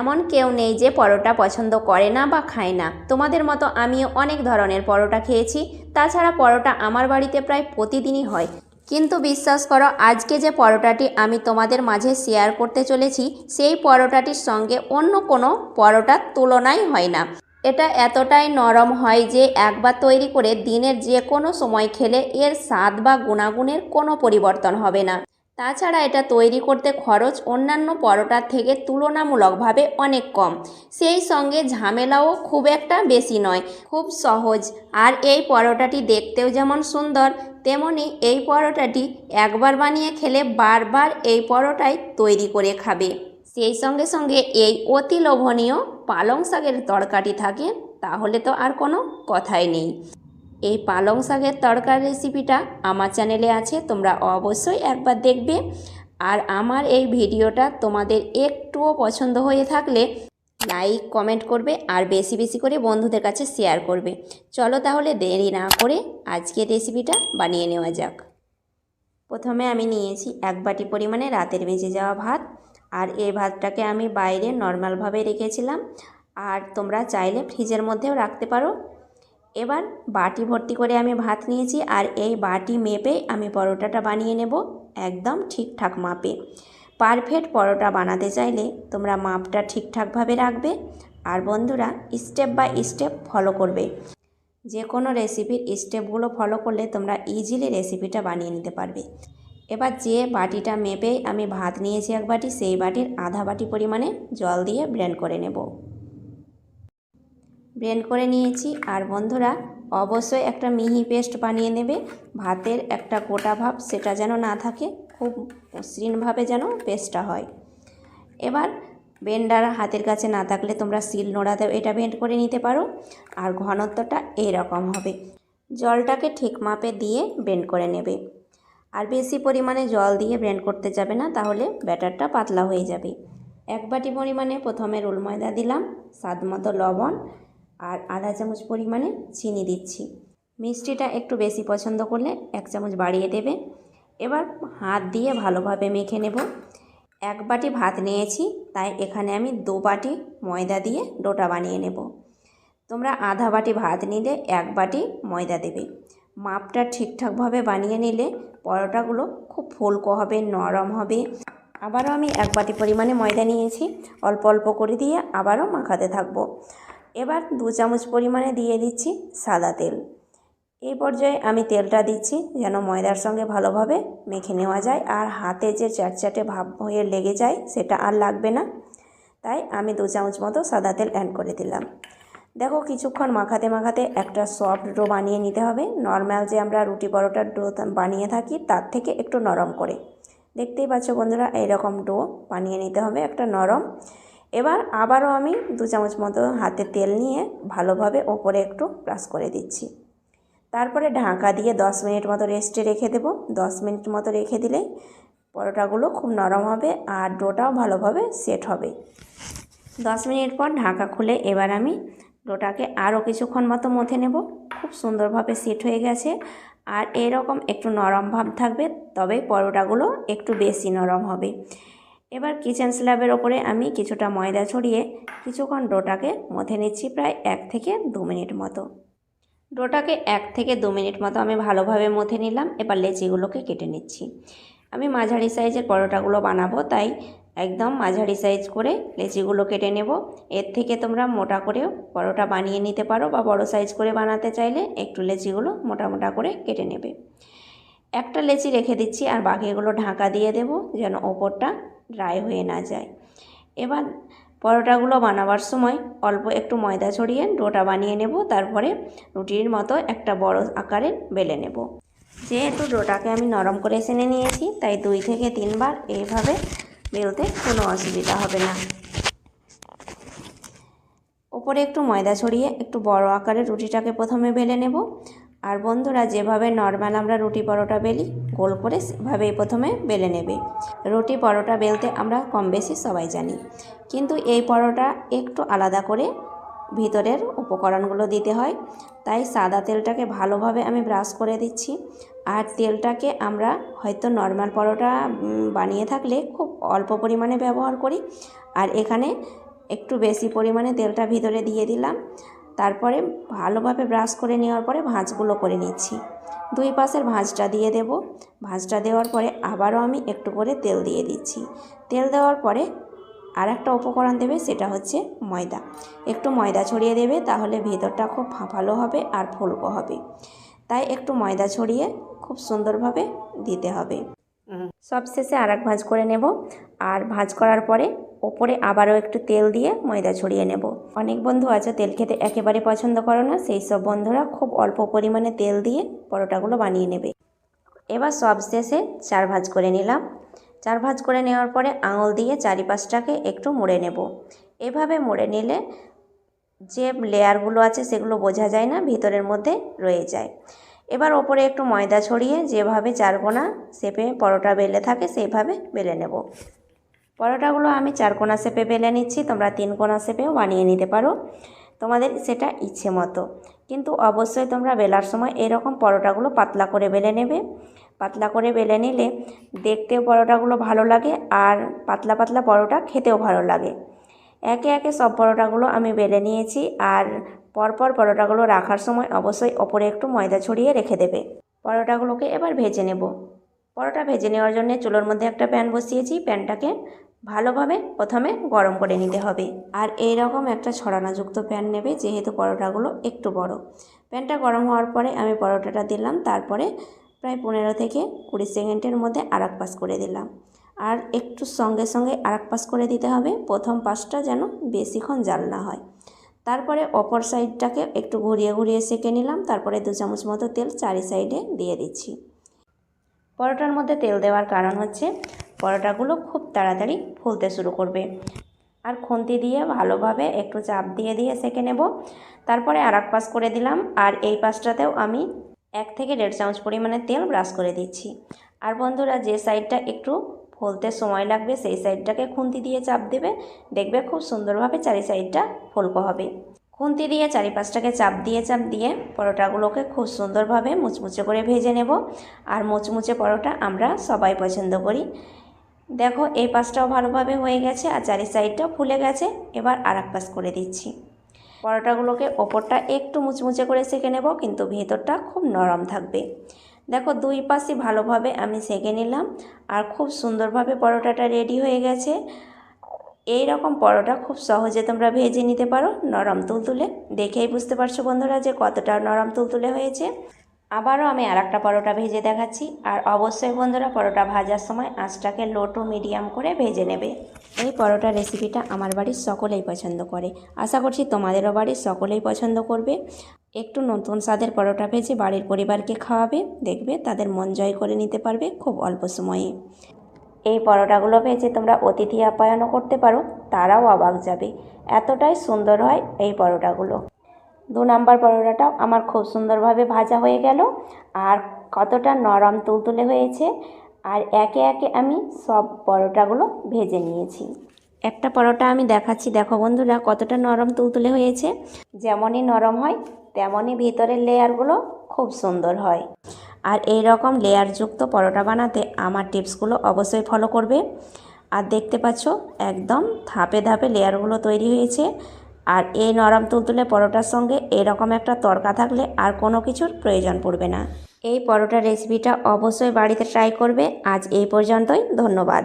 এমন কেউ নেই যে পরোটা পছন্দ করে না বা খায় না। তোমাদের মতো আমিও অনেক ধরনের পরোটা খেয়েছি। তাছাড়া পরোটা আমার বাড়িতে প্রায় প্রতিদিনই হয়। কিন্তু বিশ্বাস করো, আজকে যে পরোটাটি আমি তোমাদের মাঝে শেয়ার করতে চলেছি, সেই পরোটাটির সঙ্গে অন্য কোনো পরোটার তুলনাই হয় না। এটা এতটাই নরম হয় যে একবার তৈরি করে দিনের যে কোনো সময় খেলে এর স্বাদ বা গুণাগুণের কোনো পরিবর্তন হবে না। তাছাড়া এটা তৈরি করতে খরচ অন্যান্য পরোটার থেকে তুলনামূলকভাবে অনেক কম। সেই সঙ্গে ঝামেলাও খুব একটা বেশি নয়, খুব সহজ। আর এই পরোটাটি দেখতেও যেমন সুন্দর, তেমনি এই পরোটাটি একবার বানিয়ে খেলে বারবার এই পরোটাই তৈরি করে খাবে। সেই সঙ্গে সঙ্গে এই অতি লোভনীয় পালং শাকের তরকারি থাকে, তাহলে তো আর কোনো কথাই নেই। এই পালং শাকের তরকার রেসিপিটা আমার চ্যানেলে আছে, তোমরা অবশ্যই একবার দেখবে। আর আমার এই ভিডিওটা তোমাদের একটুও পছন্দ হয়ে থাকলে লাইক কমেন্ট করবে আর বেশি বেশি করে বন্ধুদের কাছে শেয়ার করবে। চলো তাহলে দেরি না করে আজকের রেসিপিটা বানিয়ে নেওয়া যাক। প্রথমে আমি নিয়েছি 1 বাটি পরিমাণে রাতের ভেজে যাওয়া ভাত। আর এই ভাতটাকে আমি বাইরে নর্মালভাবে রেখেছিলাম, আর তোমরা চাইলে ফ্রিজের মধ্যেও রাখতে পারো। এবার বাটি ভর্তি করে আমি ভাত নিয়েছি, আর এই বাটি মেপে আমি পরোটাটা বানিয়ে নেব, একদম ঠিকঠাক মাপে। পারফেক্ট পরোটা বানাতে চাইলে তোমরা মাপটা ঠিকঠাকভাবে রাখবে, আর বন্ধুরা স্টেপ বাই স্টেপ ফলো করবে। যে কোনো রেসিপির স্টেপগুলো ফলো করলে তোমরা ইজিলি রেসিপিটা বানিয়ে নিতে পারবে। এবার যে বাটিটা মেপে আমি ভাত নিয়েছি 1 বাটি, সেই বাটির আধা বাটি পরিমাণে জল দিয়ে ব্লেন্ড করে নেব। ব্লেন্ড করে নিয়েছি। আর বন্ধুরা অবশ্যই একটা মিহি পেস্ট বানিয়ে নেবে। ভাতের একটা গোটা ভাব সেটা যেন না থাকে, খুব মসৃণভাবে যেন পেস্টটা হয়। এবার ব্লেন্ডার হাতের কাছে না থাকলে তোমরা শিল নোড়াতেও এটা ব্লেন্ড করে নিতে পারো। আর ঘনত্বটা এইরকম হবে। জলটাকে ঠিক মাপে দিয়ে ব্লেন্ড করে নেবে। আর বেশি পরিমাণে জল দিয়ে ব্লেন্ড করতে যাবে না, তাহলে ব্যাটারটা পাতলা হয়ে যাবে। 1 বাটি পরিমাণে প্রথমে রোল ময়দা দিলাম, স্বাদ মতো লবণ, আর আধা চামচ পরিমাণে চিনি দিচ্ছি। মিষ্টিটা একটু বেশি পছন্দ করলে 1 চামচ বাড়িয়ে দেবে। এবার হাত দিয়ে ভালোভাবে মেখে নেব। 1 বাটি ভাত নিয়েছি, তাই এখানে আমি 2 বাটি ময়দা দিয়ে ডোটা বানিয়ে নেব। তোমরা আধা বাটি ভাত নিলে 1 বাটি ময়দা দেবে। মাপটা ঠিকঠাকভাবে বানিয়ে নিলে পরোটাগুলো খুব ফুলকো হবে, নরম হবে। আবারও আমি 1 বাটি পরিমাণে ময়দা নিয়েছি, অল্প অল্প করে দিয়ে আবারও মাখাতে থাকবো। এবার 2 চামচ পরিমাণে দিয়ে দিচ্ছি সাদা তেল। এই পর্যায়ে আমি তেলটা দিচ্ছি যেন ময়দার সঙ্গে ভালোভাবে মেখে নেওয়া যায়, আর হাতে যে চ্যাটচ্যাটে ভাব হয়ে লেগে যায় সেটা আর লাগবে না। তাই আমি 2 চামচ মতো সাদা তেল অ্যাড করে দিলাম। দেখো, কিছুক্ষণ মাখাতে মাখাতে একটা সফট ডো বানিয়ে নিতে হবে। নর্মাল যে আমরা রুটি পরোটার ডো বানিয়ে থাকি তার থেকে একটু নরম করে। দেখতেই পাচ্ছ বন্ধুরা, এইরকম ডো বানিয়ে নিতে হবে একটা নরম। এবার আবারও আমি 2 চামচ মতো হাতে তেল নিয়ে ভালোভাবে ওপরে একটু ব্রাশ করে দিচ্ছি। তারপরে ঢাকা দিয়ে 10 মিনিট মতো রেস্টে রেখে দেব। 10 মিনিট মতো রেখে দিলেই পরোটাগুলো খুব নরম হবে আর ডোটাও ভালোভাবে সেট হবে। 10 মিনিট পর ঢাকা খুলে এবার আমি ডোটাকে আরও কিছুক্ষণ মতো মথে নেব। খুব সুন্দরভাবে সেট হয়ে গেছে। আর এরকম একটু নরম ভাব থাকবে, তবে পরোটাগুলো একটু বেশি নরম হবে। এবার কিচেন স্ল্যাবের ওপরে আমি কিছুটা ময়দা ছড়িয়ে কিছুক্ষণ ডোটাকে মথে নিচ্ছি, প্রায় 1 থেকে 2 মিনিট মতো। ডোটাকে 1 থেকে 2 মিনিট মতো আমি ভালোভাবে মথে নিলাম। এবার লেচিগুলোকে কেটে নিচ্ছি। আমি মাঝারি সাইজের পরোটাগুলো বানাবো, তাই একদম মাঝারি সাইজ করে লেচিগুলো কেটে নেব। এর থেকে তোমরা মোটা করেও পরোটা বানিয়ে নিতে পারো, বা বড় সাইজ করে বানাতে চাইলে একটু লেচিগুলো মোটা মোটা করে কেটে নেবে। একটা লেচি রেখে দিচ্ছি, আর বাকিগুলো ঢাকা দিয়ে দেব যেন ওপরটা ড্রাই হয়ে না যায়। এবার পরোটাগুলো বানাবার সময় অল্প একটু ময়দা ছড়িয়ে ডোটা বানিয়ে নেব। তারপরে রুটির মতো একটা বড় আকারের বেলে নেব। যেহেতু ডোটাকে আমি নরম করে সেনে নিয়েছি, তাই 2 থেকে 3 বার এইভাবে বেলতে কোনো অসুবিধা হবে না। ওপরে একটু ময়দা ছড়িয়ে একটু বড় আকারের রুটিটাকে প্রথমে বেলে নেব। আর বন্ধুরা, যেভাবে নর্মাল আমরা রুটি পরোটা বেলি গোল করে, সেভাবেই প্রথমে বেলে নেবে। রুটি পরোটা বেলতে আমরা কম বেশি সবাই জানি, কিন্তু এই পরোটা একটু আলাদা করে ভিতরের উপকরণগুলো দিতে হয়। তাই সাদা তেলটাকে ভালোভাবে আমি ব্রাশ করে দিচ্ছি। আর তেলটাকে আমরা হয়তো নর্মাল পরোটা বানিয়ে থাকলে খুব অল্প পরিমাণে ব্যবহার করি, আর এখানে একটু বেশি পরিমাণে তেলটা ভিতরে দিয়ে দিলাম। তারপরে ভালোভাবে ব্রাশ করে নেওয়ার পরে ভাঁজগুলো করে নিচ্ছি। দুই পাশের ভাঁজটা দিয়ে দেব। ভাঁজটা দেওয়ার পরে আবারও আমি একটু করে তেল দিয়ে দিচ্ছি। তেল দেওয়ার পরে আর একটা উপকরণ দেবে, সেটা হচ্ছে ময়দা। একটু ময়দা ছড়িয়ে দেবে, তাহলে ভেতরটা খুব ফাঁপালো হবে আর ফুলকো হবে। তাই একটু ময়দা ছড়িয়ে খুব সুন্দরভাবে দিতে হবে। সবশেষে আর এক ভাঁজ করে নেব। আর ভাঁজ করার পরে ওপরে আবারও একটু তেল দিয়ে ময়দা ছড়িয়ে নেব। অনেক বন্ধু আছে তেল খেতে একেবারে পছন্দ করো না, সেই সব বন্ধুরা খুব অল্প পরিমাণে তেল দিয়ে পরোটাগুলো বানিয়ে নেবে। এবার সবশেষে 4 ভাঁজ করে নিলাম। 4 ভাঁজ করে নেওয়ার পরে আঙুল দিয়ে চারিপাশটাকে একটু মুড়ে নেব। এভাবে মুড়ে নিলে যে লেয়ারগুলো আছে সেগুলো বোঝা যায় না, ভিতরের মধ্যে রয়ে যায়। এবার ওপরে একটু ময়দা ছড়িয়ে যেভাবে 4 কোণা শেপে পরোটা বেলে থাকে সেইভাবে বেলে নেব। পরোটাগুলো আমি 4 কোণা শেপে বেলে নিচ্ছি, তোমরা 3 কোণা শেপেও বানিয়ে নিতে পারো, তোমাদের সেটা ইচ্ছে মতো। কিন্তু অবশ্যই তোমরা বেলার সময় এরকম পরোটাগুলো পাতলা করে বেলে নেবে। পাতলা করে বেলে নিলে দেখতেও পরোটাগুলো ভালো লাগে, আর পাতলা পাতলা পরোটা খেতেও ভালো লাগে। একে একে সব পরোটাগুলো আমি বেলে নিয়েছি। আর পরপর পরোটাগুলো রাখার সময় অবশ্যই ওপরে একটু ময়দা ছড়িয়ে রেখে দেবে। পরোটাগুলোকে এবার ভেজে নেব। পরোটা ভেজে নেওয়ার জন্য চুলোর মধ্যে একটা প্যান বসিয়েছি। প্যানটাকে ভালোভাবে প্রথমে গরম করে নিতে হবে। আর এই রকম একটা ছড়ানাযুক্ত প্যান নেবে, যেহেতু পরোটাগুলো একটু বড়। প্যানটা গরম হওয়ার পরে আমি পরোটাটা দিলাম, তারপরে প্রায় 15 থেকে 20 সেকেন্ডের মধ্যে আর এক পাশ করে দিলাম। আর একটু সঙ্গে সঙ্গে আর এক পাশ করে দিতে হবে, প্রথম পাশটা যেন বেশিক্ষণ জাল না হয়। তারপরে অপর সাইডটাকে একটু ঘুরিয়ে ঘুরিয়ে সেঁকে নিলাম। তারপরে 2 চামচ মতো তেল চারি সাইডে দিয়ে দিচ্ছি। পরোটার মধ্যে তেল দেওয়ার কারণ হচ্ছে পরোটাগুলো খুব তাড়াতাড়ি ফুলতে শুরু করবে। আর খুন্তি দিয়ে ভালোভাবে একটু চাপ দিয়ে দিয়ে সেঁকে নেব। তারপরে আর এক পাশ করে দিলাম। আর এই পাশটাতেও আমি 1 থেকে 1.5 চামচ পরিমাণে তেল ব্রাশ করে দিচ্ছি। আর বন্ধুরা, যে সাইডটা একটু ফুলতে সময় লাগবে সেই সাইডটাকে খুন্তি দিয়ে চাপ দেবে, দেখবে খুব সুন্দরভাবে চারি সাইডটা ফুলকো হবে। খুন্তি দিয়ে চারিপাশটাকে চাপ দিয়ে পরোটাগুলোকে খুব সুন্দরভাবে মুচমুচে করে ভেজে নেব। আর মুচমুচে পরোটা আমরা সবাই পছন্দ করি। দেখো এই পাশটাও ভালোভাবে হয়ে গেছে আর চারি সাইডটাও ফুলে গেছে। এবার আর এক পাশ করে দিচ্ছি। পরোটাগুলোকে ওপরটা একটু মুচমুচে করে সেঁকে নেব, কিন্তু ভেতরটা খুব নরম থাকবে। দেখো দুই পাশই ভালোভাবে আমি সেঁকে নিলাম আর খুব সুন্দরভাবে পরোটাটা রেডি হয়ে গেছে। এই রকম পরোটা খুব সহজে তোমরা ভেজে নিতে পারো, নরম তুলতুলে। দেখেই বুঝতে পারছো বন্ধুরা যে কতটা নরম তুলতুলে হয়েছে। আবারও আমি আর একটা পরোটা ভেজে দেখাচ্ছি। আর অবশ্যই বন্ধুরা, পরোটা ভাজার সময় আঁচটাকে লো টু মিডিয়াম করে ভেজে নেবে। এই পরোটা রেসিপিটা আমার বাড়ির সকলেই পছন্দ করে। আশা করছি তোমাদেরও বাড়ির সকলেই পছন্দ করবে। একটু নতুন স্বাদের পরোটা ভেজে বাড়ির পরিবারকে খাওয়াবে, দেখবে তাদের মন জয় করে নিতে পারবে খুব অল্প সময়ে। এই পরোটাগুলো ভেজে তোমরা অতিথি আপ্যায়নও করতে পারো, তারাও অবাক যাবে, এতটাই সুন্দর হয় এই পরোটাগুলো। 2 নম্বর পরোটাটাও আমার খুব সুন্দরভাবে ভাজা হয়ে গেল আর কতটা নরম তুলতুলে হয়েছে। আর একে একে আমি সব পরোটাগুলো ভেজে নিয়েছি। একটা পরোটা আমি দেখাচ্ছি, দেখো বন্ধুরা কতটা নরম তুলতুলে হয়েছে। যেমনই নরম হয় তেমনই ভিতরের লেয়ারগুলো খুব সুন্দর হয়। আর এই রকম লেয়ারযুক্ত পরোটা বানাতে আমার টিপসগুলো অবশ্যই ফলো করবে। আর দেখতে পাচ্ছ একদম ধাপে ধাপে লেয়ারগুলো তৈরি হয়েছে। আর এই নরম তুলতুলে পরোটার সঙ্গে এরকম একটা তড়কা থাকলে আর কোনো কিছুর প্রয়োজন পড়বে না। এই পরোটা রেসিপিটা অবশ্যই বাড়িতে ট্রাই করবে। আজ এই পর্যন্তই, ধন্যবাদ।